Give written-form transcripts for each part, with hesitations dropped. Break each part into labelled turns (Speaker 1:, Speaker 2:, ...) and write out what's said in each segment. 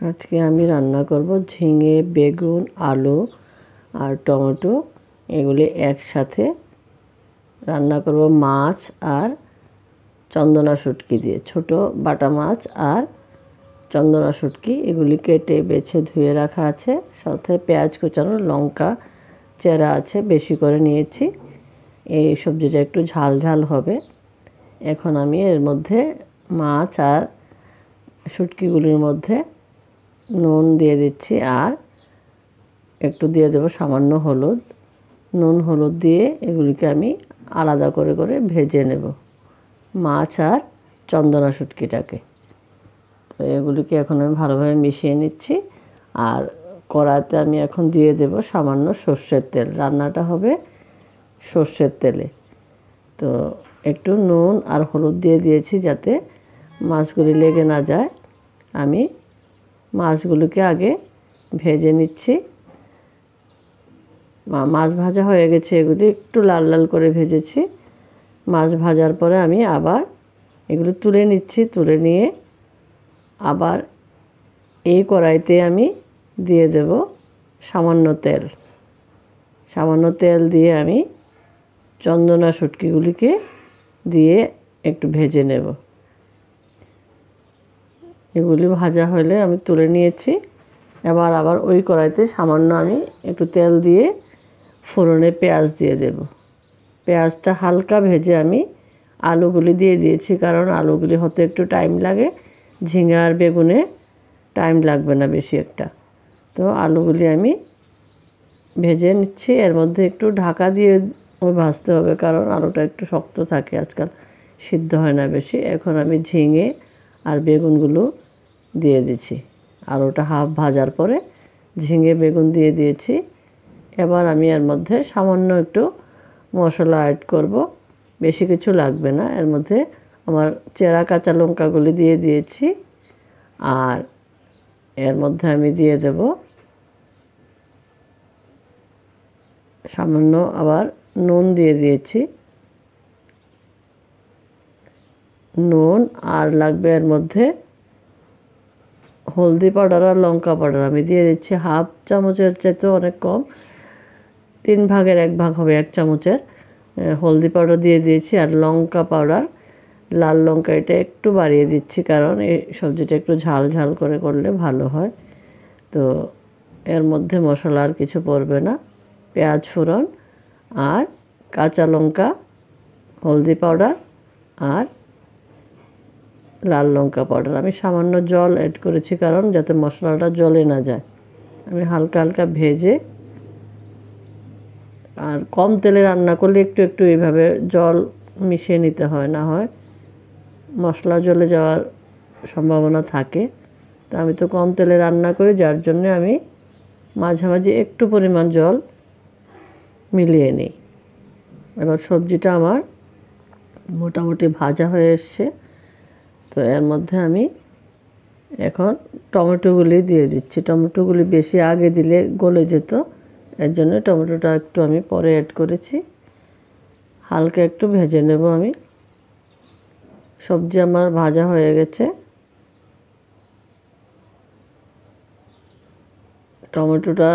Speaker 1: আজকে আমি রান্না করব ঝিঙে, বেগুন, আলু আর টমেটো এগুলি একসাথে রান্না করব মাছ আর চন্দনা শুটকি দিয়ে। ছোট বাটা মাছ আর চন্দনা শুটকি এগুলি কেটে বেছে ধুয়ে রাখা আছে, সাথে পেঁয়াজ কুচানো, লঙ্কা চেরা আছে, বেশি করে নিয়েছি। এই সবজিটা একটু ঝাল ঝাল হবে। এখন আমি এর মধ্যে মাছ আর শুটকিগুলির মধ্যে নুন দিয়ে দিচ্ছি আর একটু দিয়ে দেবো সামান্য হলুদ। নুন হলুদ দিয়ে এগুলিকে আমি আলাদা করে করে ভেজে নেব, মাছ আর চন্দনা শুটকিটাকে। তো এগুলিকে এখন আমি ভালোভাবে মিশিয়ে নিচ্ছি। আর কড়াইতে আমি এখন দিয়ে দেব সামান্য সর্ষের তেল। রান্নাটা হবে সর্ষের তেলে। তো একটু নুন আর হলুদ দিয়ে দিয়েছি যাতে মাছগুলি লেগে না যায়। আমি মাছগুলোকে আগে ভেজে নিচ্ছি। মাছ ভাজা হয়ে গেছে, এগুলি একটু লাল লাল করে ভেজেছি। মাছ ভাজার পরে আমি আবার এগুলো তুলে নিচ্ছি। তুলে নিয়ে আবার এই কড়াইতে আমি দিয়ে দেব সামান্য তেল। সামান্য তেল দিয়ে আমি চন্দনা শুটকিগুলিকে দিয়ে একটু ভেজে নেব। এগুলি ভাজা হলে আমি তুলে নিয়েছি। আবার ওই কড়াইতে সামান্য আমি একটু তেল দিয়ে ফোড়নে পেঁয়াজ দিয়ে দেব। পেঁয়াজটা হালকা ভেজে আমি আলুগুলি দিয়ে দিয়েছি, কারণ আলুগুলি হতে একটু টাইম লাগে। ঝিঙে আর বেগুনে টাইম লাগবে না বেশি একটা। তো আলুগুলি আমি ভেজে নিচ্ছি। এর মধ্যে একটু ঢাকা দিয়ে ভাজতে হবে, কারণ আলুটা একটু শক্ত থাকে, আজকাল সিদ্ধ হয় না বেশি। এখন আমি ঝিঙে আর বেগুনগুলো দিয়ে দিচ্ছি। আলুটা হাফ ভাজার পরে ঝিঙে বেগুন দিয়ে দিয়েছি। এবার আমি এর মধ্যে সামান্য একটু মশলা অ্যাড করব, বেশি কিছু লাগবে না। এর মধ্যে আমার চেরা কাঁচা লঙ্কাগুলি দিয়ে দিয়েছি। আর এর মধ্যে আমি দিয়ে দেব সামান্য আবার নুন দিয়ে দিয়েছি। নুন আর লাগবে এর মধ্যে হলদি পাউডার আর লঙ্কা পাউডার আমি দিয়ে দিচ্ছি হাফ চামচের চাইতেও অনেক কম, 3 ভাগের 1 ভাগ হবে 1 চামচের। হলদি পাউডার দিয়ে দিয়েছি আর লঙ্কা পাউডার, লাল লঙ্কা এটা একটু বাড়িয়ে দিচ্ছি, কারণ এই সবজিটা একটু ঝাল ঝাল করে করলে ভালো হয়। তো এর মধ্যে মশলা আর কিছু পড়বে না। পেঁয়াজ ফোড়ন আর কাঁচা লঙ্কা, হলদি পাউডার আর লাল লঙ্কা পাউডার। আমি সামান্য জল অ্যাড করেছি, কারণ যাতে মশলাটা জ্বলে না যায়। আমি হালকা হালকা ভেজে, আর কম তেলে রান্না করলে একটু একটু এইভাবে জল মিশিয়ে নিতে হয়, না হয় মশলা জ্বলে যাওয়ার সম্ভাবনা থাকে। তা আমি তো কম তেলে রান্না করি, যার জন্য আমি মাঝামাঝি একটু পরিমাণ জল মিলিয়ে নিই। এবার সবজিটা আমার মোটামুটি ভাজা হয়ে এসছে। তো এর মধ্যে আমি এখন টমেটোগুলি দিয়ে দিচ্ছি। টমেটোগুলি বেশি আগে দিলে গলে যেত, এর জন্য টমেটোটা একটু আমি পরে অ্যাড করেছি। হালকা একটু ভেজে নেব আমি। সবজি আমার ভাজা হয়ে গেছে। টমেটোটা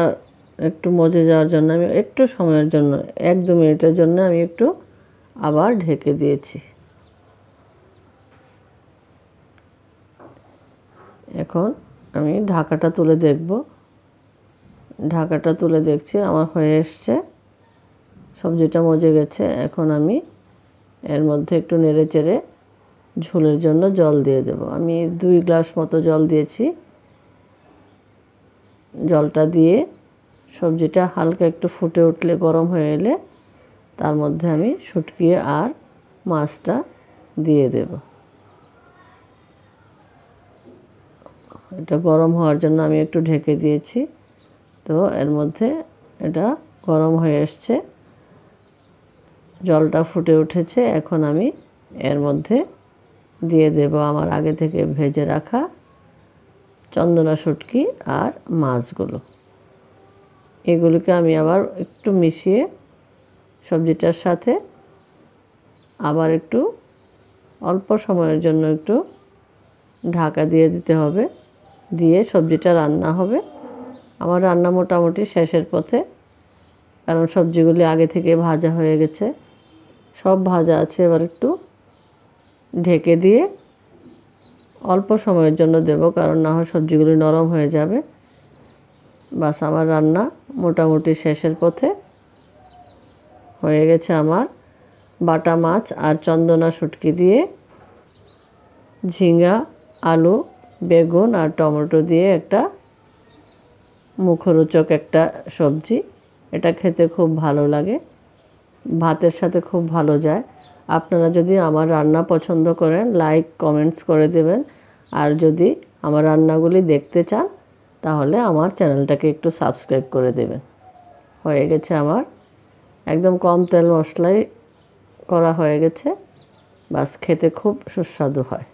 Speaker 1: একটু মজে যাওয়ার জন্য আমি একটু সময়ের জন্য 1-2 মিনিটের জন্য আমি একটু আবার ঢেকে দিয়েছি। এখন আমি ঢাকাটা তুলে দেখব। ঢাকাটা তুলে দেখছি আমার হয়ে এসছে, সবজিটা মজে গেছে। এখন আমি এর মধ্যে একটু নেড়ে চেড়ে ঝোলের জন্য জল দিয়ে দেব। আমি 2 গ্লাস মতো জল দিয়েছি। জলটা দিয়ে সবজিটা হালকা একটু ফুটে উঠলে, গরম হয়ে এলে তার মধ্যে আমি শুটকি আর মাছটা দিয়ে দেব। এটা গরম হওয়ার জন্য আমি একটু ঢেকে দিয়েছি। তো এর মধ্যে এটা গরম হয়ে এসছে, জলটা ফুটে উঠেছে। এখন আমি এর মধ্যে দিয়ে দেব আমার আগে থেকে ভেজে রাখা চন্দনা শুটকি আর মাছগুলো। এগুলোকে আমি আবার একটু মিশিয়ে সবজিটার সাথে আবার একটু অল্প সময়ের জন্য একটু ঢাকা দিয়ে দিতে হবে। দিয়ে সবজিটা রান্না হবে। আমার রান্না মোটামুটি শেষের পথে, কারণ সবজিগুলি আগে থেকে ভাজা হয়ে গেছে, সব ভাজা আছে। এবার একটু ঢেকে দিয়ে অল্প সময়ের জন্য দেব, কারণ না হয় সবজিগুলি নরম হয়ে যাবে। বাস আমার রান্না মোটামুটি শেষের পথে। হয়ে গেছে আমার বাটা মাছ আর চন্দনা শুটকি দিয়ে ঝিঙ্গা, আলু, বেগুন আর টমেটো দিয়ে একটা মুখরোচক একটা সবজি। এটা খেতে খুব ভালো লাগে, ভাতের সাথে খুব ভালো যায়। আপনারা যদি আমার রান্না পছন্দ করেন, লাইক কমেন্টস করে দেবেন। আর যদি আমার রান্নাগুলি দেখতে চান, তাহলে আমার চ্যানেলটাকে একটু সাবস্ক্রাইব করে দেবেন। হয়ে গেছে আমার, একদম কম তেল মশলায় করা হয়ে গেছে। বাস খেতে খুব সুস্বাদু হয়।